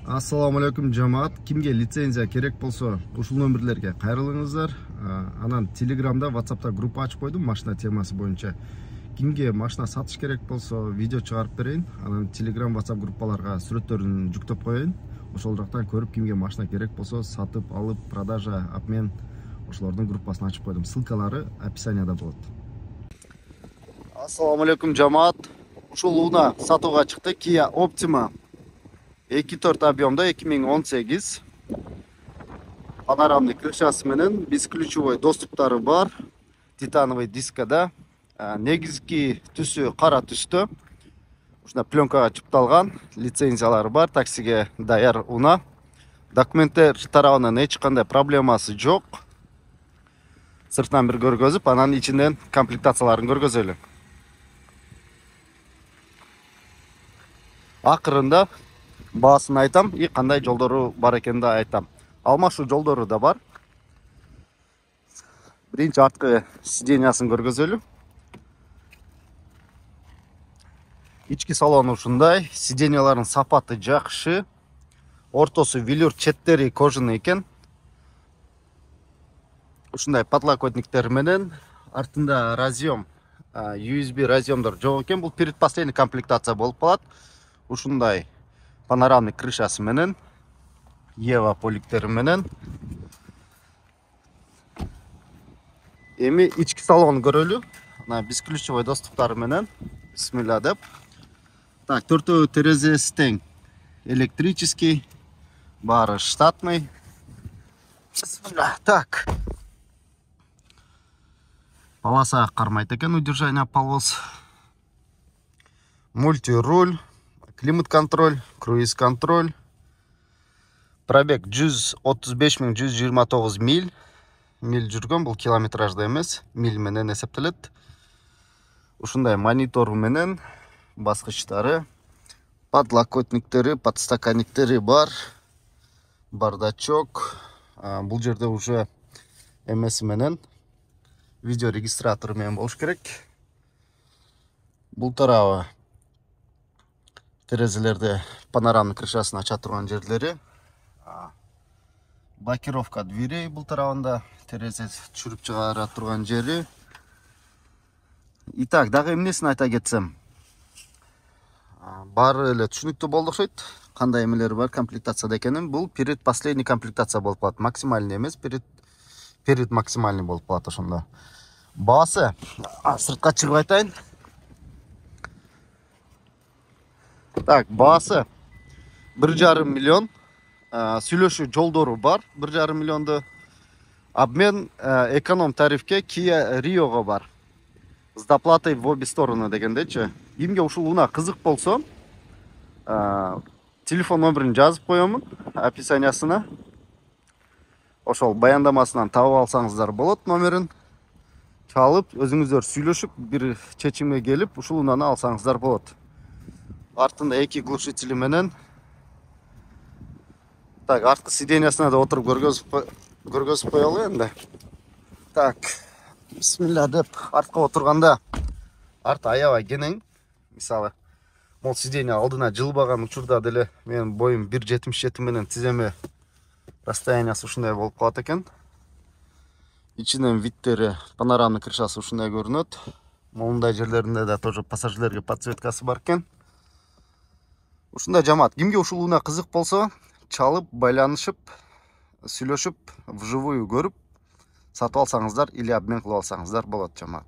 Assalamu алейкум жамаат. Кимге лицензия керек болсо, ушул номерлерге кайрылыңыздар. Анан Телеграмда, WhatsApp'та группа ачып койдум машина темасы боюнча. Кимге машина сатыш керек болсо, видео чыгарып берейин. Анан Telegram, WhatsApp группаларга сүрөттөрүн жүктөп коеюн. Ошол жактан көрүп кимге машина керек болсо, сатып алып, продажа, обмен ошолордун группасын ачып койдум. Ссылкалары описанияда болот. Assalamu алейкум жамаат. Ушул уна сатууга чыкты. Kia Optima 2.4 объемда 2018 панорамный крышасы менен бесключевой доступтары бар, титановый дискада, негизги түсү кара түстө, ушундай пленкага чыпталган, лицензиялары бар, таксиге даяр уна. Документтер тарабынан эч кандай проблемасы жок. Сыртынан бир көргөзүп, анан ичинен комплектацияларын көргөзөлү. Акырында баасын айтам, и кандай жолдору бар экенин да айтам. Алмашуу жолдору да бар. Биринчи арткы сидениясын көргөзөлү. Ички салону ушундай, сидениялардын сапаты жакшы. Ортосу велюр, четтери кожаный экен. Ушундай подлокотниктер менен, артында разъем, USB разъемдор жок экен. Бул предпоследний комплектация болуп калат. Ушундай панорамный крышасы менен, Ева поликтери менен. Эми ички салон көрөлү. Ана бесключевой доступтары менен. Бисмилла деп. Так, төртөө терезеси тең. Электрический, баары штатный. Бисмилла. Так. Полоса кармайт экен, удержание полос. Мультируль. Климат-контроль, круиз-контроль. Пробег 135.129 миль. Миль жүргөн, бул километражда эмес, миль менен эсептелет. Ушундай монитор менен, баскычтары, подлокотниктери, подстаканниктери бар. Бардачок. Бул жерде уже эмеси менен, видеорегистратор менен болуш керек. Бул тарабы терезелерде панорамный крышасын ача турган жерлери. Блокировка дверей бул тарабында, терезе түшүрүп чыгара турган жери. Итак, дагы эмнесин айта кетсем. Баары эле түшүнүктүү болду окшойт. Кандай эмелери бар комплектацияда экенин. Бул предпоследний комплектация болуп калат. Максимальный эмес, перед максимальный болуп калат ошондо. Баасы сыртка чыгып айтайын. Так, баасы 1,5 миллион. Сүйлөшүү жолдору бар 1,5 миллионду. Обмен эконом тарифке Kia Rio бар. С доплатой в обе стороны дегендечи. Кимге ушул уна кызык болсо, телефон номерин жазып коемун описаниясына. Ошол баяндамасынан табып алсаңыздар болот номерин. Чалып, өзүңүздөр сүйлөшүп, бир чечимге келип, ушул унаны алсаңыздар болот. Артында эки глушители менен. Так, арткы сидениясына да отуруп көргөзүп коелу энди. Так, бисмилла деп артка отурганда арты аябай кенең. Мисалы, мол сидения алдына жылбаган учурда деле менин боюм 1,77 менен тиземе расстояниясы ушундай болуп калат экен. Ичинен видтери, панорамный крышасы ушундай көрүнөт. Моундай жерлеринде да тоже пассажирлерге подсветкасы бар экен. Ушундай жамаат, кимге ушул уна кызык болсо, чалып, байланышып, сүйлөшүп, вживую көрүп, сатып алсаңыздар или обмен кылып алсаңыздар болот жамаат.